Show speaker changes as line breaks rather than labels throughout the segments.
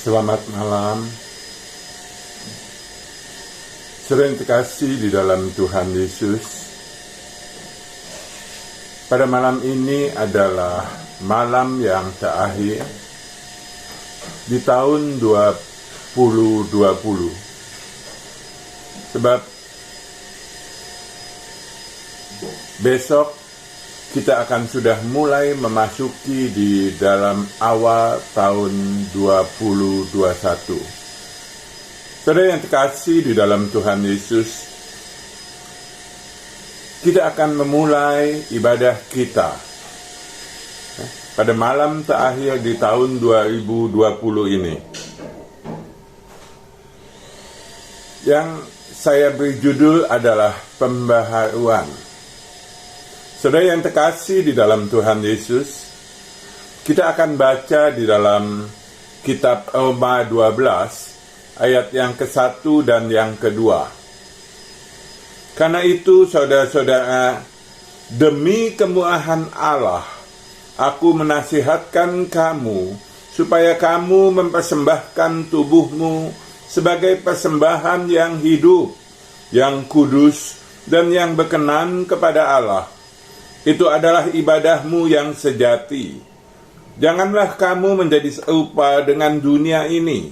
Selamat malam. Saudara yang terkasih di dalam Tuhan Yesus, pada malam ini adalah malam yang terakhir di tahun 2020. Sebab besok kita akan sudah mulai memasuki di dalam awal tahun 2021. Saudara yang terkasih di dalam Tuhan Yesus, kita akan memulai ibadah kita pada malam terakhir di tahun 2020 ini, yang saya beri judul adalah pembaharuan. Saudara yang terkasih di dalam Tuhan Yesus, kita akan baca di dalam kitab Roma 12 ayat yang ke-1 dan yang kedua. Karena itu saudara-saudara, demi kemurahan Allah, aku menasihatkan kamu supaya kamu mempersembahkan tubuhmu sebagai persembahan yang hidup, yang kudus, dan yang berkenan kepada Allah. Itu adalah ibadahmu yang sejati. Janganlah kamu menjadi serupa dengan dunia ini,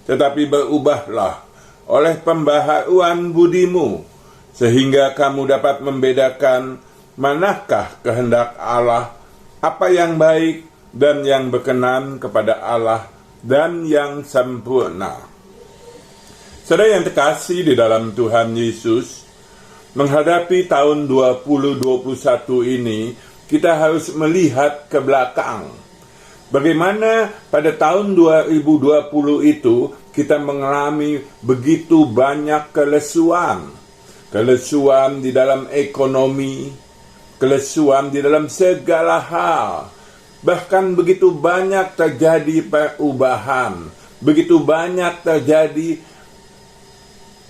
tetapi berubahlah oleh pembaharuan budimu, sehingga kamu dapat membedakan manakah kehendak Allah, apa yang baik dan yang berkenan kepada Allah dan yang sempurna. Saudara yang terkasih di dalam Tuhan Yesus, menghadapi tahun 2021 ini, kita harus melihat ke belakang. Bagaimana pada tahun 2020 itu kita mengalami begitu banyak kelesuan. Kelesuan di dalam ekonomi, kelesuan di dalam segala hal. Bahkan begitu banyak terjadi perubahan, begitu banyak terjadi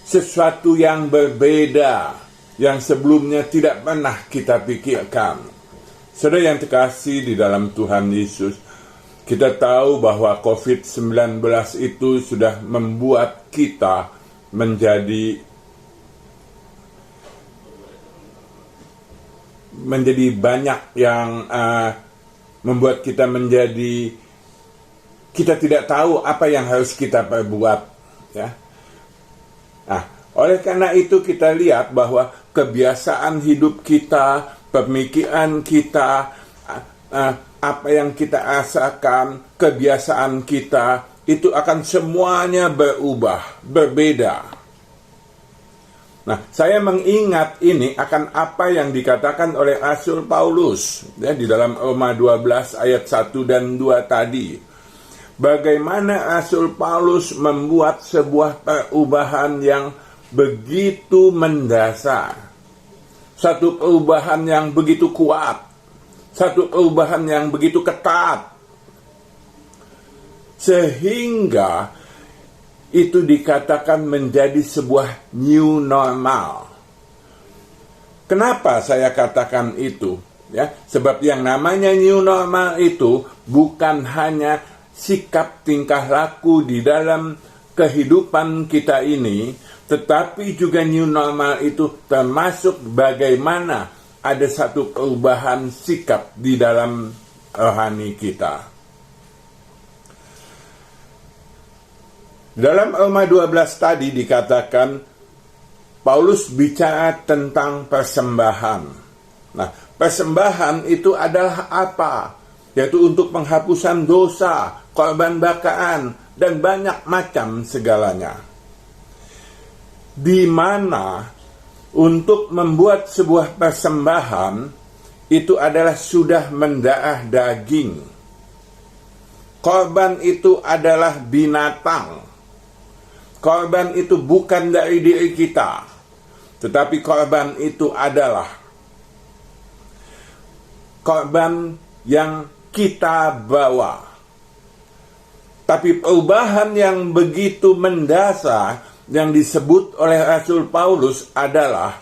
sesuatu yang berbeda, yang sebelumnya tidak pernah kita pikirkan. Saudara yang terkasih di dalam Tuhan Yesus, kita tahu bahwa COVID-19 itu sudah membuat kita menjadi banyak yang membuat kita menjadi, kita tidak tahu apa yang harus kita perbuat, ya. Nah, oleh karena itu kita lihat bahwa kebiasaan hidup kita, pemikiran kita, apa yang kita rasakan, kebiasaan kita, itu akan semuanya berubah, berbeda. Nah, saya mengingat ini akan apa yang dikatakan oleh Rasul Paulus, ya, di dalam Roma 12 ayat 1 dan 2 tadi. Bagaimana Rasul Paulus membuat sebuah perubahan yang begitu mendasar, satu perubahan yang begitu kuat, satu perubahan yang begitu ketat, sehingga itu dikatakan menjadi sebuah new normal. Kenapa saya katakan itu? Ya, sebab yang namanya new normal itu bukan hanya sikap tingkah laku di dalam kehidupan kita ini, tetapi juga new normal itu termasuk bagaimana ada satu perubahan sikap di dalam rohani kita. Dalam Roma 12 tadi dikatakan, Paulus bicara tentang persembahan. Nah, persembahan itu adalah apa? Yaitu untuk penghapusan dosa, korban bakaran, dan banyak macam segalanya. Di mana untuk membuat sebuah persembahan itu adalah sudah mendarah daging. Korban itu adalah binatang. Korban itu bukan dari diri kita, tetapi korban itu adalah korban yang kita bawa. Tapi perubahan yang begitu mendasar yang disebut oleh Rasul Paulus adalah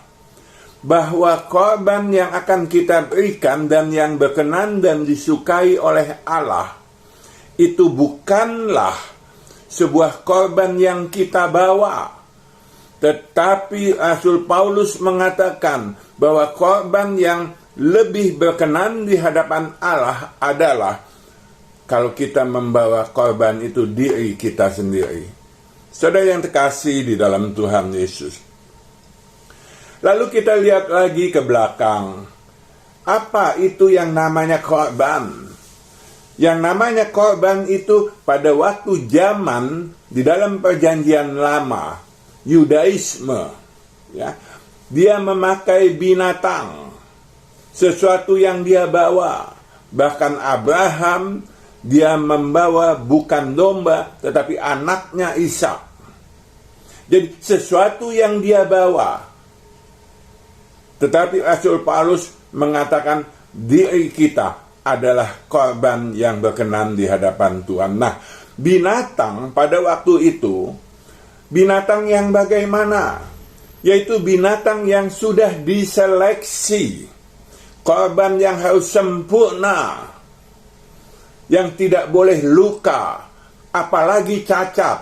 bahwa korban yang akan kita berikan dan yang berkenan dan disukai oleh Allah itu bukanlah sebuah korban yang kita bawa. Tetapi Rasul Paulus mengatakan bahwa korban yang lebih berkenan di hadapan Allah adalah kalau kita membawa korban itu diri kita sendiri. Saudara yang terkasih di dalam Tuhan Yesus. Lalu kita lihat lagi ke belakang. Apa itu yang namanya korban? Yang namanya korban itu pada waktu zaman di dalam perjanjian lama, Yudaisme, ya, dia memakai binatang, sesuatu yang dia bawa. Bahkan Abraham, dia membawa bukan domba, tetapi anaknya Ishak. Jadi sesuatu yang dia bawa. Tetapi Rasul Paulus mengatakan diri kita adalah korban yang berkenan di hadapan Tuhan. Nah, binatang pada waktu itu, binatang yang bagaimana? Yaitu binatang yang sudah diseleksi. Korban yang harus sempurna. Yang tidak boleh luka, apalagi cacat.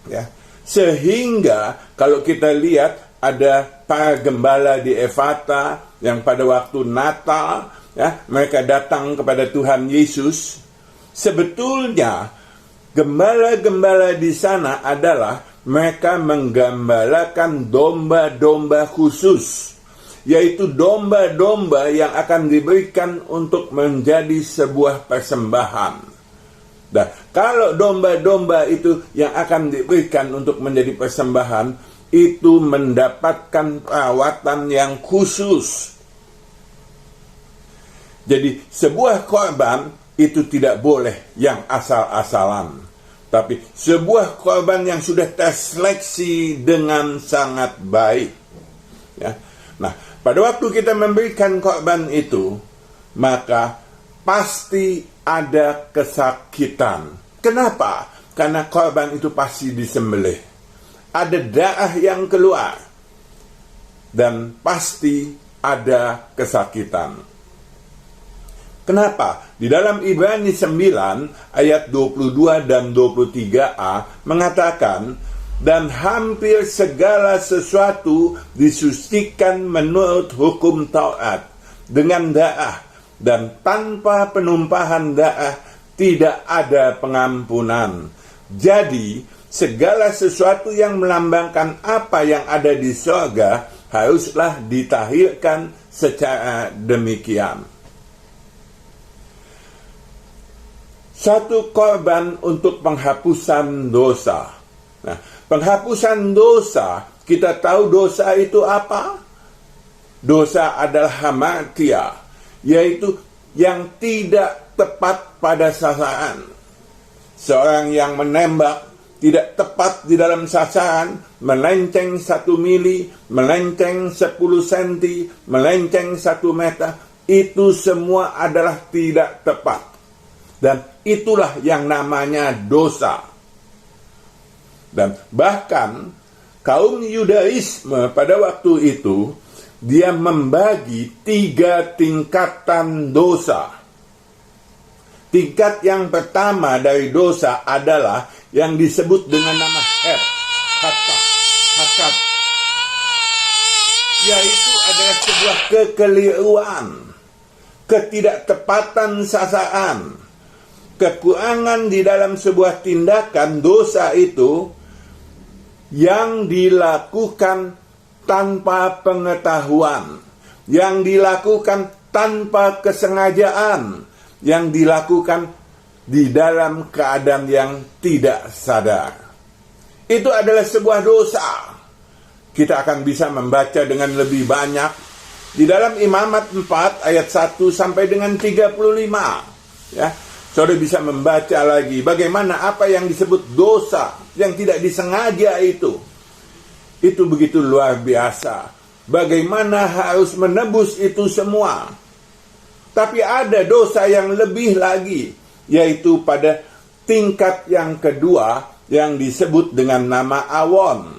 Ya. Sehingga kalau kita lihat ada para gembala di Efata yang pada waktu Natal, ya, mereka datang kepada Tuhan Yesus. Sebetulnya gembala-gembala di sana adalah mereka menggembalakan domba-domba khusus, yaitu domba-domba yang akan diberikan untuk menjadi sebuah persembahan. Nah, kalau domba-domba itu yang akan diberikan untuk menjadi persembahan, itu mendapatkan perawatan yang khusus. Jadi sebuah korban itu tidak boleh yang asal-asalan, tapi sebuah korban yang sudah terseleksi dengan sangat baik. Ya. Nah, pada waktu kita memberikan korban itu, maka pasti ada kesakitan. Kenapa? Karena korban itu pasti disembelih. Ada darah yang keluar. Dan pasti ada kesakitan. Kenapa? Di dalam Ibrani 9 ayat 22 dan 23a mengatakan, dan hampir segala sesuatu disucikan menurut hukum Taurat dengan darah, dan tanpa penumpahan darah tidak ada pengampunan. Jadi segala sesuatu yang melambangkan apa yang ada di surga haruslah ditahirkan secara demikian. Satu korban untuk penghapusan dosa. Nah, penghapusan dosa, kita tahu dosa itu apa? Dosa adalah hamartia, yaitu yang tidak tepat pada sasaran. Seorang yang menembak tidak tepat di dalam sasaran, melenceng 1 mili, melenceng 10 senti, melenceng 1 meter, itu semua adalah tidak tepat. Dan itulah yang namanya dosa. Dan bahkan kaum Yudaisme pada waktu itu, dia membagi 3 tingkatan dosa. Tingkat yang pertama dari dosa adalah yang disebut dengan nama hakat, yaitu adalah sebuah kekeliruan, ketidaktepatan sasaran, kekurangan di dalam sebuah tindakan dosa itu yang dilakukan tanpa pengetahuan, yang dilakukan tanpa kesengajaan, yang dilakukan di dalam keadaan yang tidak sadar. Itu adalah sebuah dosa. Kita akan bisa membaca dengan lebih banyak di dalam Imamat 4 ayat 1 sampai dengan 35. Ya, saudara bisa membaca lagi bagaimana apa yang disebut dosa yang tidak disengaja itu begitu luar biasa. Bagaimana harus menebus itu semua. Tapi ada dosa yang lebih lagi, yaitu pada tingkat yang kedua yang disebut dengan nama awon.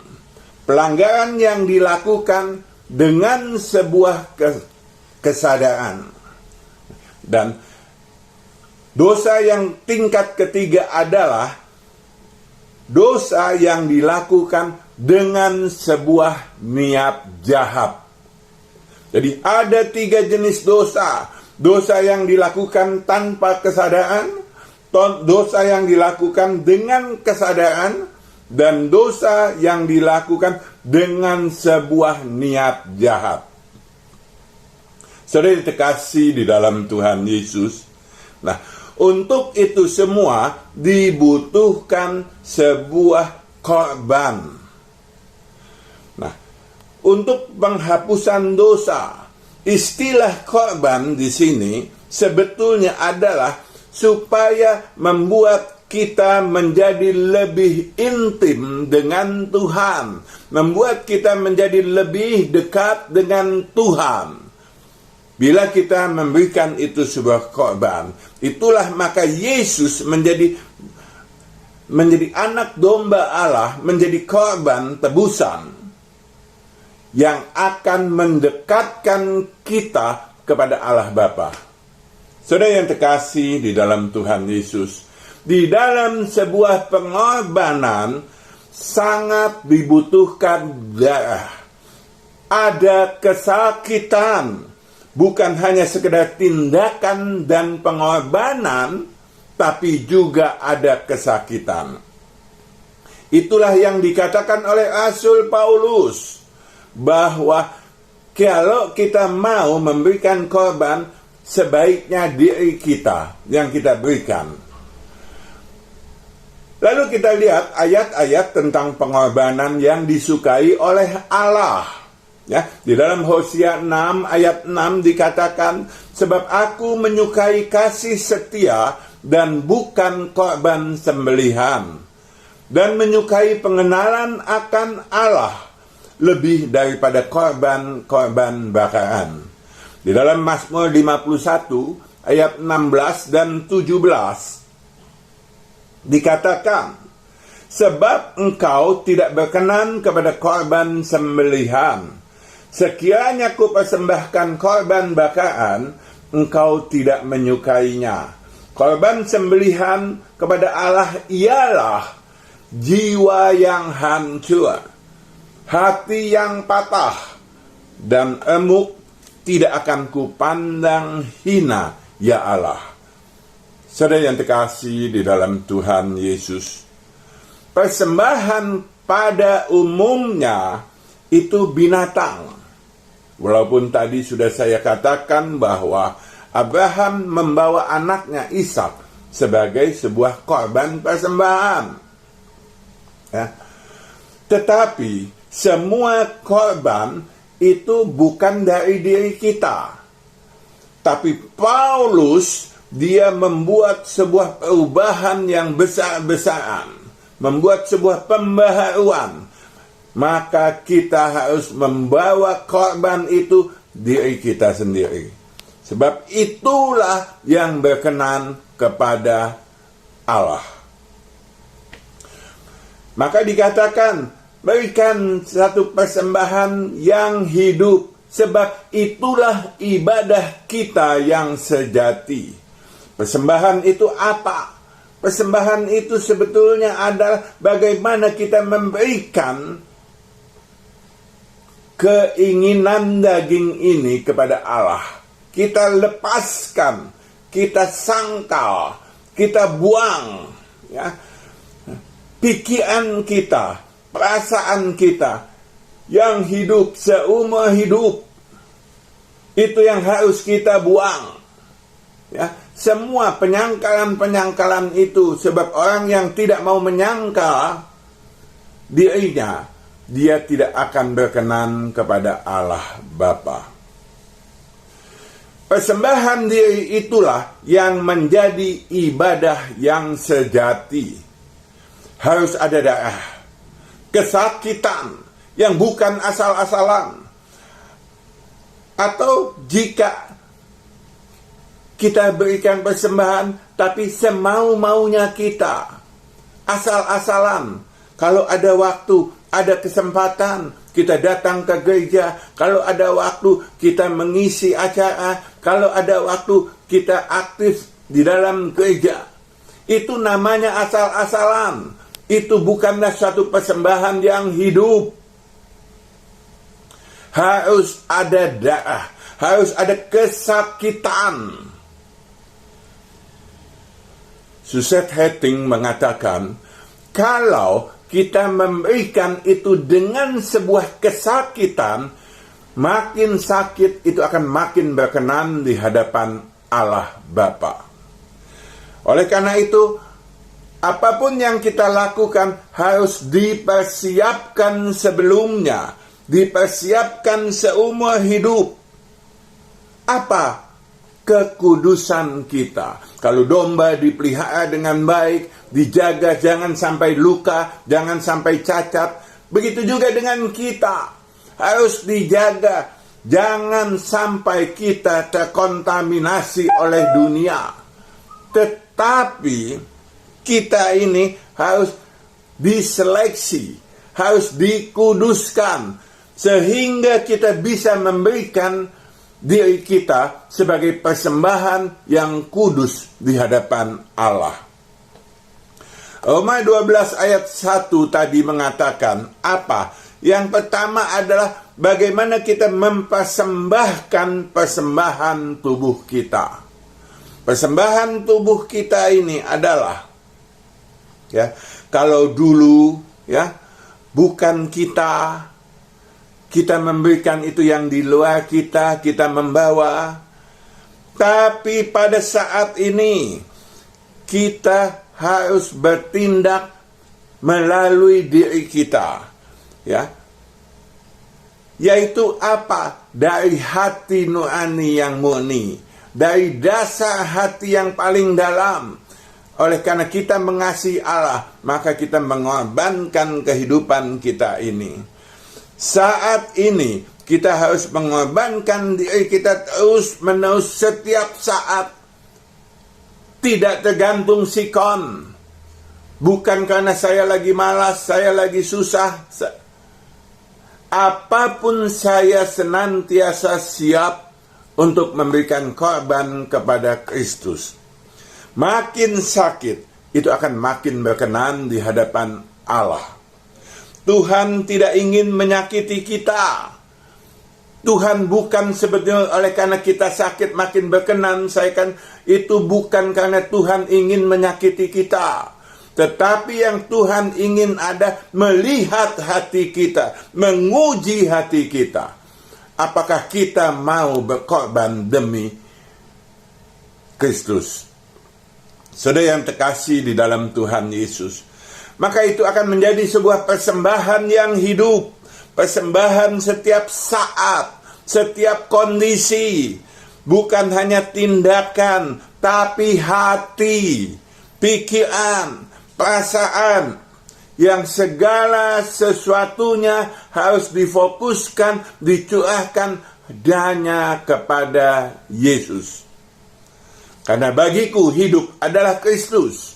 Pelanggaran yang dilakukan dengan sebuah kesadaran. Dan dosa yang tingkat ketiga adalah dosa yang dilakukan dengan sebuah niat jahat. Jadi ada 3 jenis dosa. Dosa yang dilakukan tanpa kesadaran, dosa yang dilakukan dengan kesadaran, dan dosa yang dilakukan dengan sebuah niat jahat. Saudara terkasih di dalam Tuhan Yesus, nah, untuk itu semua dibutuhkan sebuah korban. Nah, untuk penghapusan dosa, istilah korban di sini sebetulnya adalah supaya membuat kita menjadi lebih intim dengan Tuhan, membuat kita menjadi lebih dekat dengan Tuhan. Bila kita memberikan itu sebuah korban, itulah maka Yesus menjadi anak domba Allah, menjadi korban tebusan yang akan mendekatkan kita kepada Allah Bapa. Saudara yang terkasih di dalam Tuhan Yesus, di dalam sebuah pengorbanan sangat dibutuhkan darah. Ada kesakitan. Bukan hanya sekedar tindakan dan pengorbanan, tapi juga ada kesakitan. Itulah yang dikatakan oleh Rasul Paulus, bahwa kalau kita mau memberikan korban, sebaiknya diri kita yang kita berikan. Lalu kita lihat ayat-ayat tentang pengorbanan yang disukai oleh Allah. Ya, di dalam Hosea 6 ayat 6 dikatakan, sebab aku menyukai kasih setia dan bukan korban sembelihan, dan menyukai pengenalan akan Allah lebih daripada korban-korban bakaran. Di dalam Mazmur 51 ayat 16 dan 17 dikatakan, sebab engkau tidak berkenan kepada korban sembelihan, sekiranya ku persembahkan korban bakaran, engkau tidak menyukainya. Korban sembelihan kepada Allah ialah jiwa yang hancur, hati yang patah, dan remuk tidak akan ku pandang hina, ya Allah. Saudara yang terkasih di dalam Tuhan Yesus, persembahan pada umumnya itu binatang. Walaupun tadi sudah saya katakan bahwa Abraham membawa anaknya Ishak sebagai sebuah korban persembahan. Ya. Tetapi semua korban itu bukan dari diri kita. Tapi Paulus, dia membuat sebuah perubahan yang besar-besaran, membuat sebuah pembaharuan. Maka kita harus membawa korban itu diri kita sendiri. Sebab itulah yang berkenan kepada Allah. Maka dikatakan, berikan satu persembahan yang hidup, sebab itulah ibadah kita yang sejati. Persembahan itu apa? Persembahan itu sebetulnya adalah bagaimana kita memberikan keinginan daging ini kepada Allah. Kita lepaskan, kita sangkal, kita buang, ya, pikiran kita, perasaan kita yang hidup seumur hidup, itu yang harus kita buang. Ya, semua penyangkalan-penyangkalan itu, sebab orang yang tidak mau menyangkal dirinya, dia tidak akan berkenan kepada Allah Bapa. Persembahan diri itulah yang menjadi ibadah yang sejati. Harus ada darah, kesakitan yang bukan asal-asalan. Atau jika kita berikan persembahan tapi semau-maunya kita, asal-asalan, kalau ada waktu, ada kesempatan, kita datang ke gereja. Kalau ada waktu, kita mengisi acara. Kalau ada waktu, kita aktif di dalam gereja. Itu namanya asal-asalan. itu bukanlah suatu persembahan yang hidup. Harus ada darah, harus ada kesakitan. Suzette Hatting mengatakan, kalau kita memberikan itu dengan sebuah kesakitan, makin sakit itu akan makin berkenan di hadapan Allah Bapa. Oleh karena itu, apapun yang kita lakukan harus dipersiapkan sebelumnya, dipersiapkan seumur hidup. Apa? Kekudusan kita. Kalau domba dipelihara dengan baik, dijaga jangan sampai luka, jangan sampai cacat, begitu juga dengan kita. Harus dijaga, jangan sampai kita terkontaminasi oleh dunia. Tetapi kita ini harus diseleksi, harus dikuduskan, sehingga kita bisa memberikan diri kita sebagai persembahan yang kudus di hadapan Allah. Roma 12 ayat 1 tadi mengatakan apa? Yang pertama adalah bagaimana kita mempersembahkan persembahan tubuh kita. Persembahan tubuh kita ini adalah, ya, kalau dulu, ya, bukan kita memberikan itu yang di luar kita membawa. Tapi pada saat ini, kita harus bertindak melalui diri kita. Ya. Yaitu apa? Dari hati nurani yang murni. Dari dasar hati yang paling dalam. Oleh karena kita mengasihi Allah, maka kita mengorbankan kehidupan kita ini. Saat ini kita harus mengorbankan diri kita terus-menerus setiap saat. Tidak tergantung sikon. Bukan karena saya lagi malas, saya lagi susah. Apapun saya senantiasa siap untuk memberikan korban kepada Kristus. Makin sakit, itu akan makin berkenan di hadapan Allah. Tuhan tidak ingin menyakiti kita. Tuhan bukan sebetulnya oleh karena kita sakit makin berkenan. Itu bukan karena Tuhan ingin menyakiti kita. Tetapi yang Tuhan ingin ada melihat hati kita, menguji hati kita. Apakah kita mau berkorban demi Kristus? Saudara yang terkasih di dalam Tuhan Yesus, maka itu akan menjadi sebuah persembahan yang hidup. Persembahan setiap saat, setiap kondisi. Bukan hanya tindakan, tapi hati, pikiran, perasaan. Yang segala sesuatunya harus difokuskan, dicurahkan hanya kepada Yesus. Karena bagiku hidup adalah Kristus.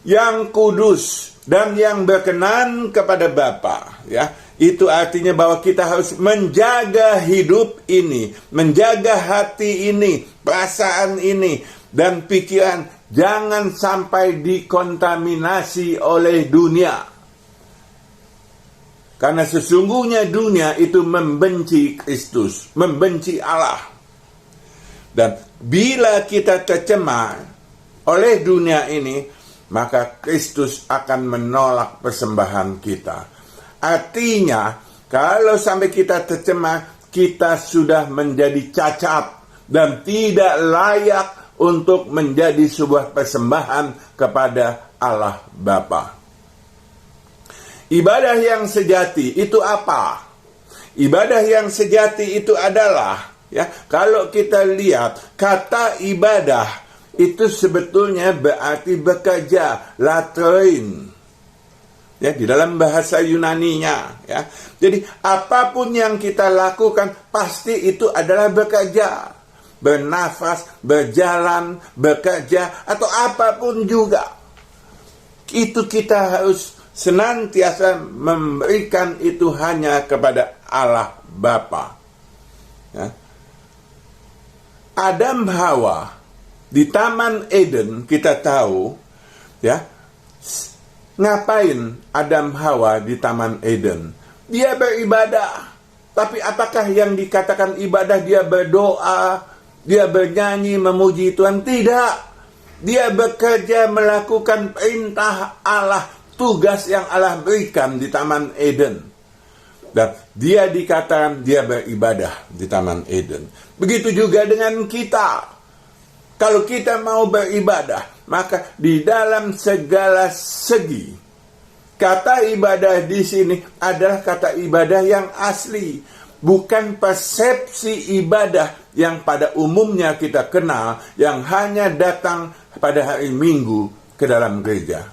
Yang kudus dan yang berkenan kepada Bapa, ya. Itu artinya bahwa kita harus menjaga hidup ini, menjaga hati ini, perasaan ini dan pikiran jangan sampai dikontaminasi oleh dunia. Karena sesungguhnya dunia itu membenci Kristus, membenci Allah. Dan bila kita tercemar oleh dunia ini, maka Kristus akan menolak persembahan kita. Artinya, kalau sampai kita tercemar, kita sudah menjadi cacat dan tidak layak untuk menjadi sebuah persembahan kepada Allah Bapa. Ibadah yang sejati itu apa? Ibadah yang sejati itu adalah, ya, kalau kita lihat kata ibadah itu sebetulnya berarti bekerja, latrein. Ya, di dalam bahasa Yunaninya, ya. Jadi apapun yang kita lakukan pasti itu adalah bekerja. Bernafas, berjalan, bekerja, atau apapun juga. Itu kita harus senantiasa memberikan itu hanya kepada Allah Bapa. Ya. Adam Hawa di Taman Eden kita tahu Ya, ngapain Adam Hawa di Taman Eden? Dia beribadah. Tapi apakah yang dikatakan ibadah dia berdoa, dia bernyanyi memuji Tuhan? Tidak. Dia bekerja melakukan perintah Allah, tugas yang Allah berikan di Taman Eden. Dan dia dikatakan dia beribadah di Taman Eden. Begitu juga dengan kita. Kalau kita mau beribadah, maka di dalam segala segi, kata ibadah di sini adalah kata ibadah yang asli, bukan persepsi ibadah yang pada umumnya kita kenal, yang hanya datang pada hari Minggu ke dalam gereja.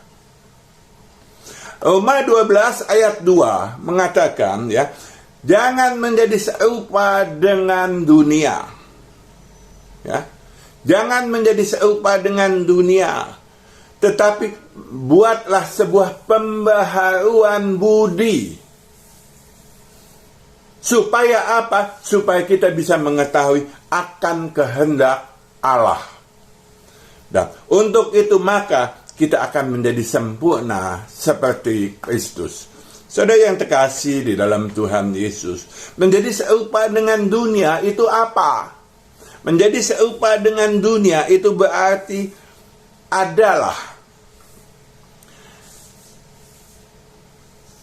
Roma 12 ayat 2 mengatakan, ya, jangan menjadi serupa dengan dunia. Ya. Jangan menjadi serupa dengan dunia, tetapi buatlah sebuah pembaharuan budi. Supaya apa? Supaya kita bisa mengetahui akan kehendak Allah. Dan untuk itu maka kita akan menjadi sempurna seperti Kristus. Saudara yang terkasih di dalam Tuhan Yesus, menjadi serupa dengan dunia itu apa? Menjadi serupa dengan dunia itu berarti adalah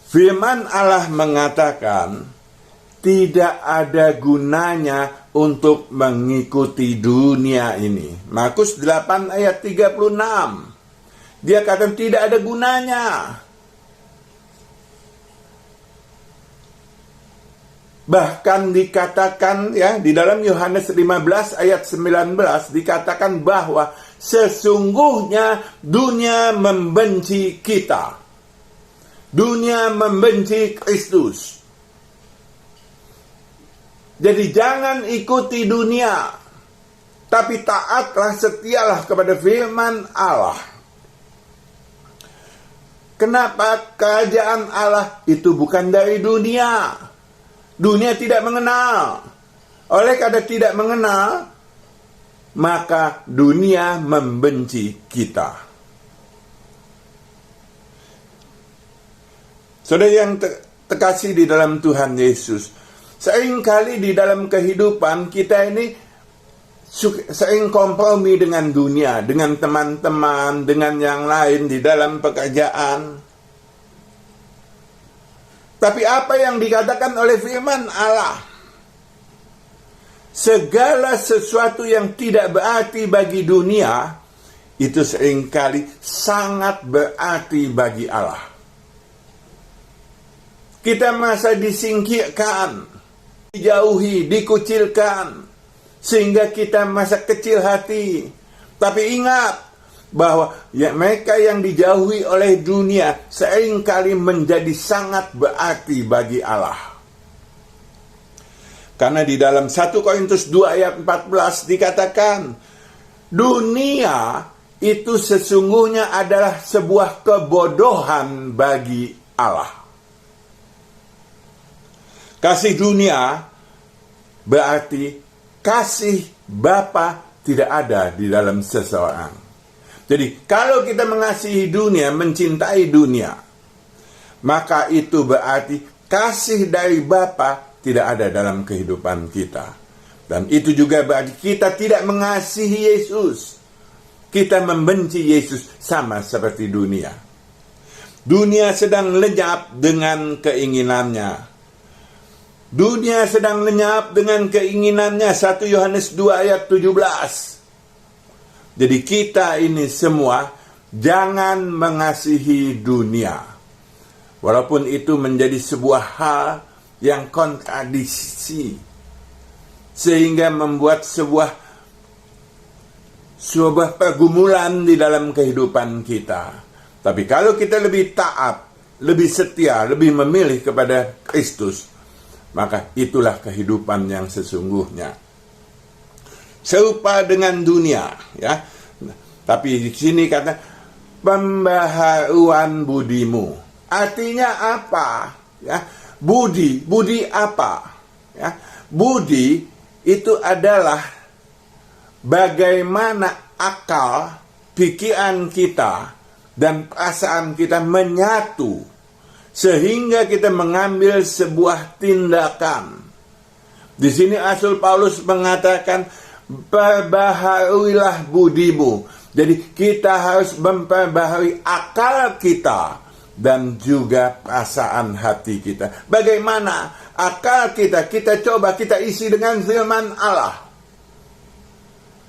firman Allah mengatakan tidak ada gunanya untuk mengikuti dunia ini. Markus 8 ayat 36. Dia katakan tidak ada gunanya. Bahkan dikatakan, ya, di dalam Yohanes 15 ayat 19 dikatakan bahwa sesungguhnya dunia membenci kita. Dunia membenci Kristus. Jadi jangan ikuti dunia, tapi taatlah, setialah kepada firman Allah. Kenapa? Kerajaan Allah itu bukan dari dunia. Dunia tidak mengenal. Oleh karena tidak mengenal, maka dunia membenci kita. Saudara yang terkasih di dalam Tuhan Yesus, seringkali di dalam kehidupan kita ini sering kompromi dengan dunia, dengan teman-teman, dengan yang lain di dalam pekerjaan. Tapi apa yang dikatakan oleh firman Allah? Segala sesuatu yang tidak berarti bagi dunia, itu seringkali sangat berarti bagi Allah. Kita merasa disingkirkan, dijauhi, dikucilkan, sehingga kita merasa kecil hati. Tapi ingat, bahwa ya, mereka yang dijauhi oleh dunia seringkali menjadi sangat berarti bagi Allah. Karena di dalam 1 Korintus 2 ayat 14 dikatakan, dunia itu sesungguhnya adalah sebuah kebodohan bagi Allah. Kasih dunia berarti kasih Bapa tidak ada di dalam seseorang. Jadi kalau kita mengasihi dunia, mencintai dunia, maka itu berarti kasih dari Bapa tidak ada dalam kehidupan kita. Dan itu juga berarti kita tidak mengasihi Yesus. Kita membenci Yesus sama seperti dunia. Dunia sedang lenyap dengan keinginannya. Dunia sedang lenyap dengan keinginannya. 1 Yohanes 2 ayat 17. Jadi kita ini semua jangan mengasihi dunia. Walaupun itu menjadi sebuah hal yang kontradiksi. Sehingga membuat sebuah pergumulan di dalam kehidupan kita. Tapi kalau kita lebih taat, lebih setia, lebih memilih kepada Kristus, maka itulah kehidupan yang sesungguhnya. Serupa dengan dunia, ya. Tapi di sini kata pembaharuan budimu. Artinya apa? Ya, budi apa? Ya, budi itu adalah bagaimana akal, pikiran kita dan perasaan kita menyatu, sehingga kita mengambil sebuah tindakan. Di sini Rasul Paulus mengatakan, perbaharuilah budimu. Jadi kita harus memperbaharui akal kita dan juga perasaan hati kita. Bagaimana akal kita? Kita coba kita isi dengan firman Allah.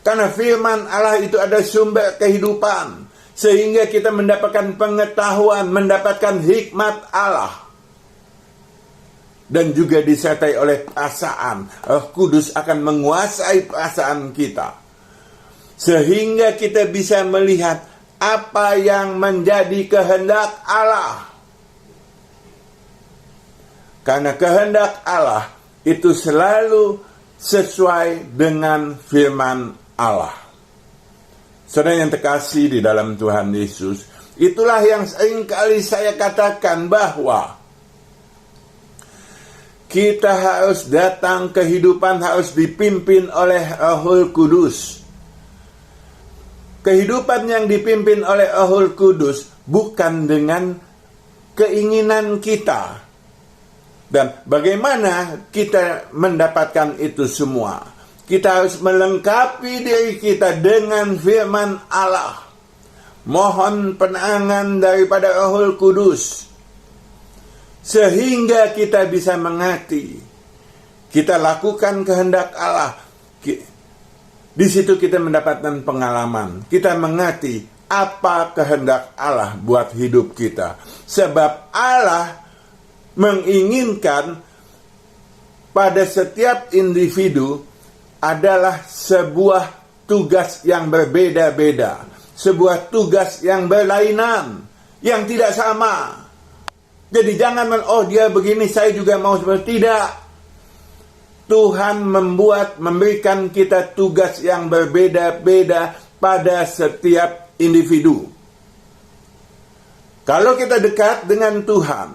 Karena firman Allah itu ada sumber kehidupan, sehingga kita mendapatkan pengetahuan, mendapatkan hikmat Allah. Dan juga disertai oleh perasaan. Roh Kudus akan menguasai perasaan kita, sehingga kita bisa melihat apa yang menjadi kehendak Allah. Karena kehendak Allah itu selalu sesuai dengan firman Allah. Saudara yang terkasih di dalam Tuhan Yesus, itulah yang seringkali saya katakan bahwa kita harus datang, kehidupan harus dipimpin oleh Roh Kudus. Kehidupan yang dipimpin oleh Roh Kudus bukan dengan keinginan kita. Dan bagaimana kita mendapatkan itu semua? Kita harus melengkapi diri kita dengan firman Allah. Mohon penerangan daripada Roh Kudus, sehingga kita bisa mengerti. Kita lakukan kehendak Allah. Di situ kita mendapatkan pengalaman. Kita mengerti apa kehendak Allah buat hidup kita. Sebab Allah menginginkan pada setiap individu adalah sebuah tugas yang berbeda-beda. Sebuah tugas yang berlainan, yang tidak sama. Jadi jangan, oh dia begini, saya juga mau seperti. Tidak. Tuhan memberikan kita tugas yang berbeda-beda pada setiap individu. Kalau kita dekat dengan Tuhan,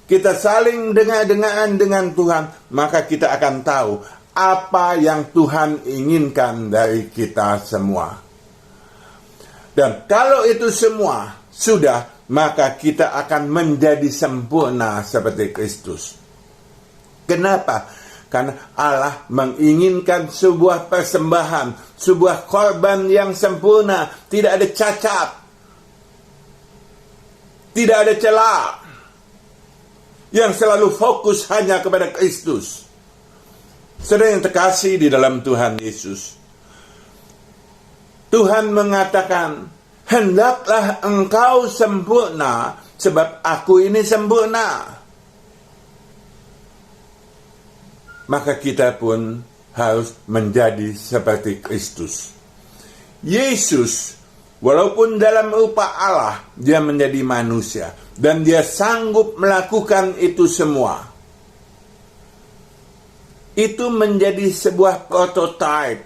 kita saling dengar-dengaran dengan Tuhan, maka kita akan tahu apa yang Tuhan inginkan dari kita semua. Dan kalau itu semua sudah, maka kita akan menjadi sempurna seperti Kristus. Kenapa? Karena Allah menginginkan sebuah persembahan, sebuah korban yang sempurna, tidak ada cacat, tidak ada celah, yang selalu fokus hanya kepada Kristus. Saudara yang terkasih di dalam Tuhan Yesus, Tuhan mengatakan, hendaklah engkau sempurna, sebab aku ini sempurna. Maka kita pun harus menjadi seperti Kristus. Yesus, walaupun dalam rupa Allah, dia menjadi manusia. Dan dia sanggup melakukan itu semua. Itu menjadi sebuah prototipe.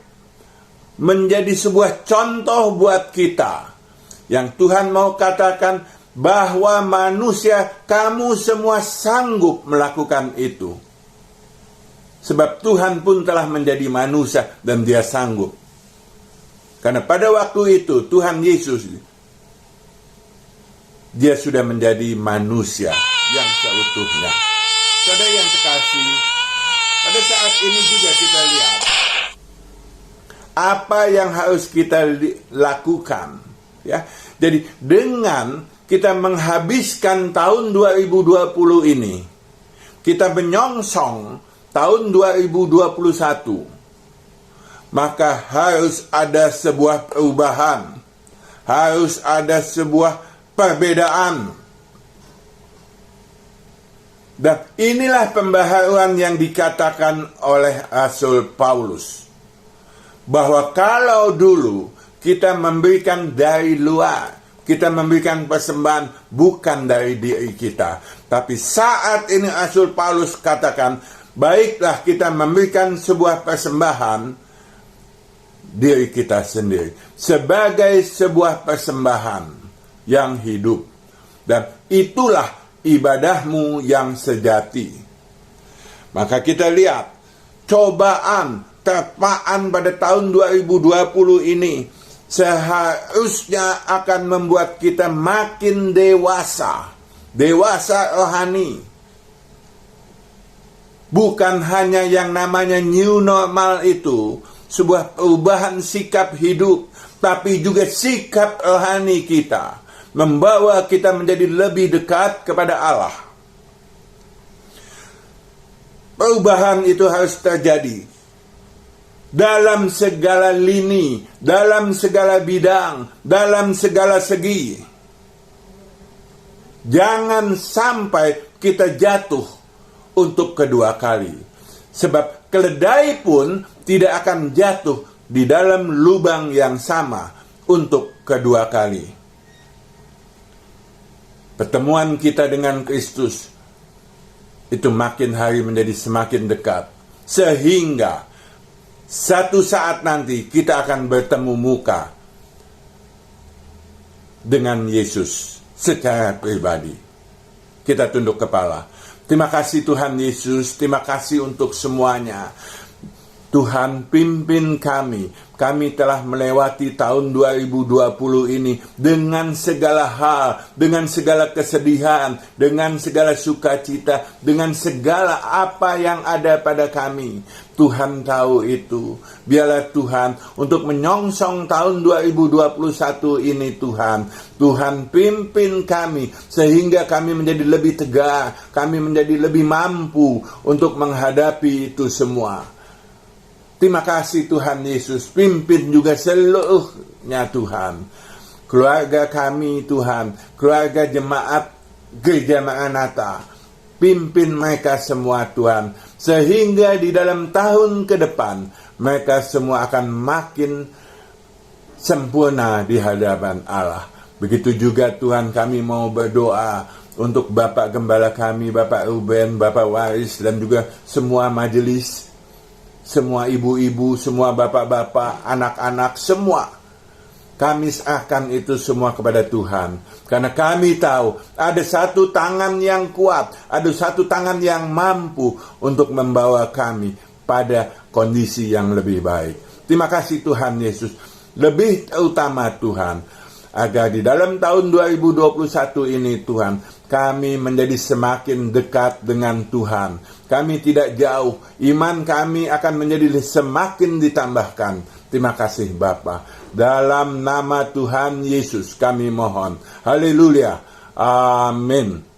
Menjadi sebuah contoh buat kita. Yang Tuhan mau katakan bahwa manusia, kamu semua sanggup melakukan itu. Sebab Tuhan pun telah menjadi manusia dan dia sanggup. Karena pada waktu itu Tuhan Yesus, dia sudah menjadi manusia yang seutuhnya. Saudara yang terkasih, pada saat ini juga kita lihat apa yang harus kita lakukan. Ya, jadi dengan kita menghabiskan tahun 2020 ini, kita menyongsong tahun 2021, maka harus ada sebuah perubahan, harus ada sebuah perbedaan. Dan inilah pembaharuan yang dikatakan oleh Rasul Paulus, bahwa kalau dulu kita memberikan dari luar, kita memberikan persembahan bukan dari diri kita, tapi saat ini Rasul Paulus katakan, baiklah kita memberikan sebuah persembahan diri kita sendiri sebagai sebuah persembahan yang hidup. Dan itulah ibadahmu yang sejati. Maka kita lihat cobaan, terpaan pada tahun 2020 ini seharusnya akan membuat kita makin dewasa rohani. Bukan hanya yang namanya new normal itu, sebuah perubahan sikap hidup, tapi juga sikap rohani kita, membawa kita menjadi lebih dekat kepada Allah. Perubahan itu harus terjadi dalam segala lini, dalam segala bidang, dalam segala segi. Jangan sampai kita jatuh untuk kedua kali. Sebab keledai pun tidak akan jatuh di dalam lubang yang sama untuk kedua kali. Pertemuan kita dengan Kristus itu makin hari menjadi semakin dekat. Sehingga satu saat nanti kita akan bertemu muka dengan Yesus secara pribadi. Kita tunduk kepala. Terima kasih Tuhan Yesus, terima kasih untuk semuanya. Tuhan pimpin kami. Kami telah melewati tahun 2020 ini dengan segala hal, dengan segala kesedihan, dengan segala sukacita, dengan segala apa yang ada pada kami. Tuhan tahu itu. Biarlah Tuhan untuk menyongsong tahun 2021 ini Tuhan pimpin kami sehingga kami menjadi lebih tegar, kami menjadi lebih mampu untuk menghadapi itu semua. Terima kasih Tuhan Yesus, pimpin juga seluruhnya Tuhan. Keluarga kami Tuhan, keluarga jemaat Gereja Maranatha, pimpin mereka semua Tuhan. Sehingga di dalam tahun ke depan, mereka semua akan makin sempurna di hadapan Allah. Begitu juga Tuhan kami mau berdoa untuk Bapak Gembala kami, Bapak Ruben, Bapak Waris, dan juga semua majelis, semua ibu-ibu, semua bapak-bapak, anak-anak, semua. Kami serahkan itu semua kepada Tuhan. Karena kami tahu ada satu tangan yang kuat, ada satu tangan yang mampu untuk membawa kami pada kondisi yang lebih baik. Terima kasih Tuhan Yesus. Lebih utama Tuhan, agar di dalam tahun 2021 ini Tuhan, kami menjadi semakin dekat dengan Tuhan. Kami tidak jauh, iman kami akan menjadi semakin ditambahkan. Terima kasih Bapa. Dalam nama Tuhan Yesus kami mohon. Haleluya. Amin.